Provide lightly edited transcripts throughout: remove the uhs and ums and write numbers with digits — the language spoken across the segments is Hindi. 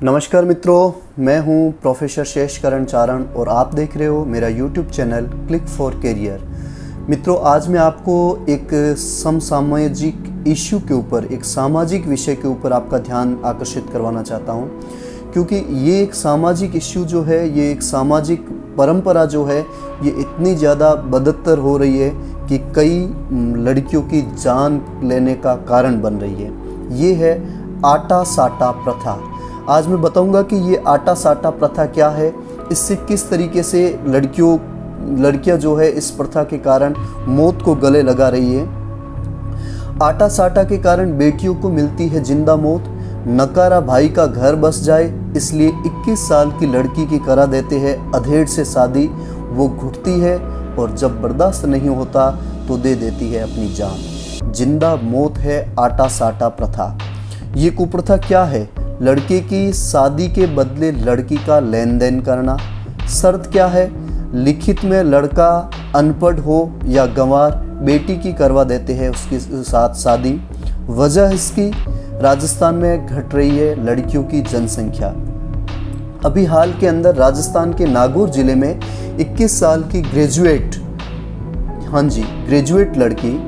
नमस्कार मित्रों, मैं हूं प्रोफेसर शेषकरण चारण और आप देख रहे हो मेरा YouTube channel click for career. मित्रों, आज मैं आपको एक समसामाजिक इश्यू के ऊपर, एक सामाजिक विषय के ऊपर आपका ध्यान आकर्षित करवाना चाहता हूं, क्योंकि ये एक सामाजिक इश्यू जो है, ये एक सामाजिक परंपरा जो है, ये इतनी ज़्यादा बदतर हो रही है कि कई लड़कियों की जान लेने का कारण बन रही है। ये है आटा साटा प्रथा। आज मैं बताऊंगा कि ये आटा साटा प्रथा क्या है, इससे किस तरीके से लड़कियां जो है इस प्रथा के कारण मौत को गले लगा रही है। आटा साटा के कारण बेटियों को मिलती है जिंदा मौत। नकारा भाई का घर बस जाए इसलिए 21 साल की लड़की की करा देते हैं अधेड़ से शादी। वो घुटती है और जब बर्दाश्त नहीं होता तो दे देती है अपनी जान। जिंदा मौत है आटा साटा प्रथा। ये कुप्रथा क्या है? लड़के की शादी के बदले लड़की का लेन देन करना। शर्त क्या है? लिखित में लड़का अनपढ़ हो या गंवार, बेटी की करवा देते हैं उसके साथ शादी। वजह इसकी, राजस्थान में घट रही है लड़कियों की जनसंख्या। अभी हाल के अंदर राजस्थान के नागौर जिले में 21 साल की ग्रेजुएट लड़की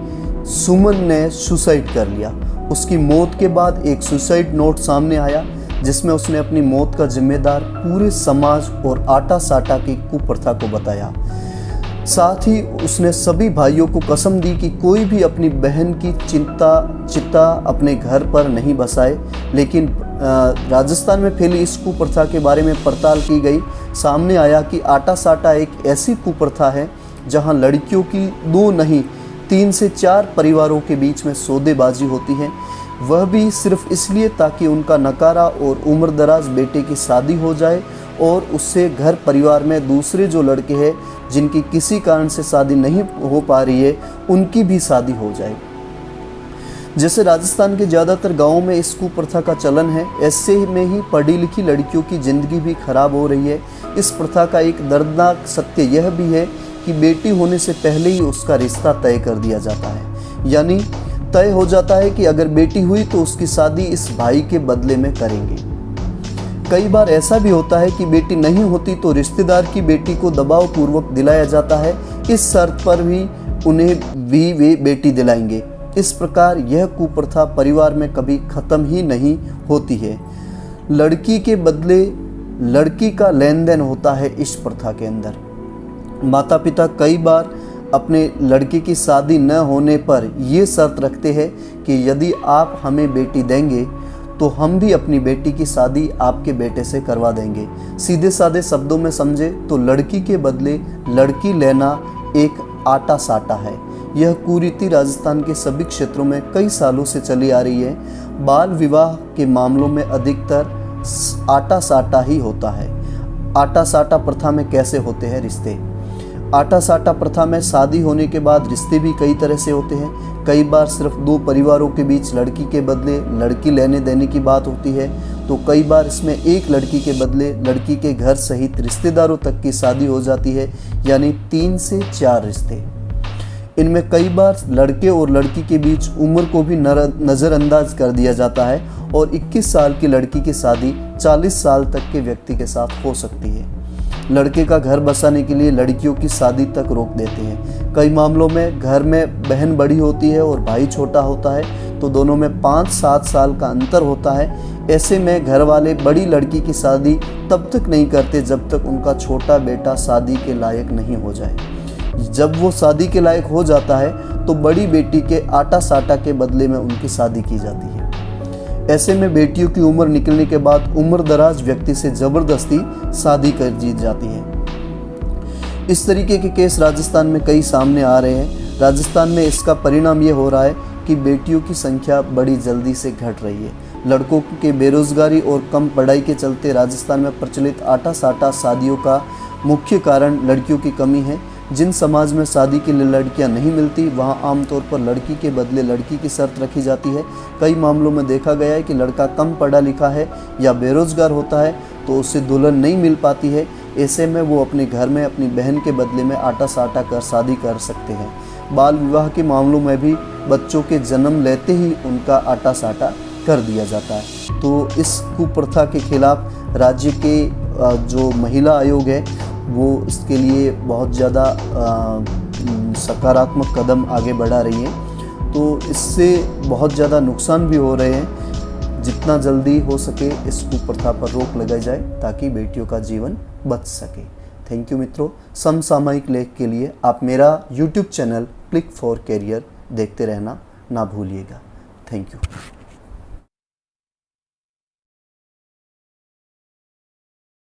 सुमन ने सुसाइड कर लिया। उसकी मौत के बाद एक सुसाइड नोट सामने आया जिसमें उसने अपनी मौत का जिम्मेदार पूरे समाज और आटा साटा की कुप्रथा को बताया। साथ ही उसने सभी भाइयों को कसम दी कि कोई भी अपनी बहन की चिता अपने घर पर नहीं बसाए। लेकिन राजस्थान में फैली इस कुप्रथा के बारे में पड़ताल की गई। सामने आया कि आटा साटा एक ऐसी कुप्रथा है जहां लड़कियों की 2 नहीं 3 से 4 परिवारों के बीच में सौदेबाजी होती है, वह भी सिर्फ इसलिए ताकि उनका नकारा और उम्रदराज बेटे की शादी हो जाए और उससे घर परिवार में दूसरे जो लड़के हैं जिनकी किसी कारण से शादी नहीं हो पा रही है, उनकी भी शादी हो जाए। जैसे राजस्थान के ज़्यादातर गाँवों में इस कुप्रथा का चलन है, ऐसे में ही पढ़ी लिखी लड़कियों की ज़िंदगी भी खराब हो रही है। इस प्रथा का एक दर्दनाक सत्य यह भी है कि बेटी होने से पहले ही उसका रिश्ता तय कर दिया जाता है। यानी तय हो जाता है कि अगर बेटी हुई तो उसकी शादी इस भाई के बदले में करेंगे। कई बार ऐसा भी होता है कि बेटी नहीं होती तो रिश्तेदार की बेटी को दबाव पूर्वक दिलाया जाता है, इस शर्त पर भी उन्हें भी वे बेटी दिलाएंगे। इस प्रकार यह कुप्रथा परिवार में कभी खत्म ही नहीं होती है। लड़की के बदले लड़की का लेन देन होता है इस प्रथा के अंदर। माता पिता कई बार अपने लड़के की शादी न होने पर ये शर्त रखते हैं कि यदि आप हमें बेटी देंगे तो हम भी अपनी बेटी की शादी आपके बेटे से करवा देंगे। सीधे साधे शब्दों में समझे तो लड़की के बदले लड़की लेना एक आटा साटा है। यह कुरीति राजस्थान के सभी क्षेत्रों में कई सालों से चली आ रही है। बाल विवाह के मामलों में अधिकतर आटा साटा ही होता है। आटा साटा प्रथा में कैसे होते हैं रिश्ते? आटा साटा प्रथा में शादी होने के बाद रिश्ते भी कई तरह से होते हैं। कई बार सिर्फ 2 परिवारों के बीच लड़की के बदले लड़की लेने देने की बात होती है, तो कई बार इसमें एक लड़की के बदले लड़की के घर सहित रिश्तेदारों तक की शादी हो जाती है, यानी 3 से 4 रिश्ते। इनमें कई बार लड़के और लड़की के बीच उम्र को भी नज़रअंदाज कर दिया जाता है और 21 साल की लड़की की शादी 40 साल तक के व्यक्ति के साथ हो सकती है। लड़के का घर बसाने के लिए लड़कियों की शादी तक रोक देते हैं। कई मामलों में घर में बहन बड़ी होती है और भाई छोटा होता है, तो दोनों में 5-7 साल का अंतर होता है। ऐसे में घर वाले बड़ी लड़की की शादी तब तक नहीं करते जब तक उनका छोटा बेटा शादी के लायक नहीं हो जाए। जब वो शादी के लायक हो जाता है तो बड़ी बेटी के आटा साटा के बदले में उनकी शादी की जाती है। ऐसे में बेटियों की उम्र निकलने के बाद उम्रदराज व्यक्ति से जबरदस्ती शादी कर दी जाती है। इस तरीके के केस राजस्थान में कई सामने आ रहे हैं। राजस्थान में इसका परिणाम ये हो रहा है कि बेटियों की संख्या बड़ी जल्दी से घट रही है। लड़कों के बेरोजगारी और कम पढ़ाई के चलते राजस्थान में प्रचलित आटा साटा शादियों का मुख्य कारण लड़कियों की कमी है। जिन समाज में शादी के लिए लड़कियां नहीं मिलती, वहां आमतौर पर लड़की के बदले लड़की की शर्त रखी जाती है। कई मामलों में देखा गया है कि लड़का कम पढ़ा लिखा है या बेरोजगार होता है तो उससे दुल्हन नहीं मिल पाती है। ऐसे में वो अपने घर में अपनी बहन के बदले में आटा साटा कर शादी कर सकते हैं। बाल विवाह के मामलों में भी बच्चों के जन्म लेते ही उनका आटा साटा कर दिया जाता है। तो इस कुप्रथा के खिलाफ राज्य के जो महिला आयोग है वो इसके लिए बहुत ज़्यादा सकारात्मक कदम आगे बढ़ा रही है। तो इससे बहुत ज़्यादा नुकसान भी हो रहे हैं। जितना जल्दी हो सके इस कुप्रथा पर रोक लगाई जाए ताकि बेटियों का जीवन बच सके। थैंक यू मित्रों। समसामयिक लेख के लिए आप मेरा YouTube channel click for career देखते रहना ना भूलिएगा। Thank you.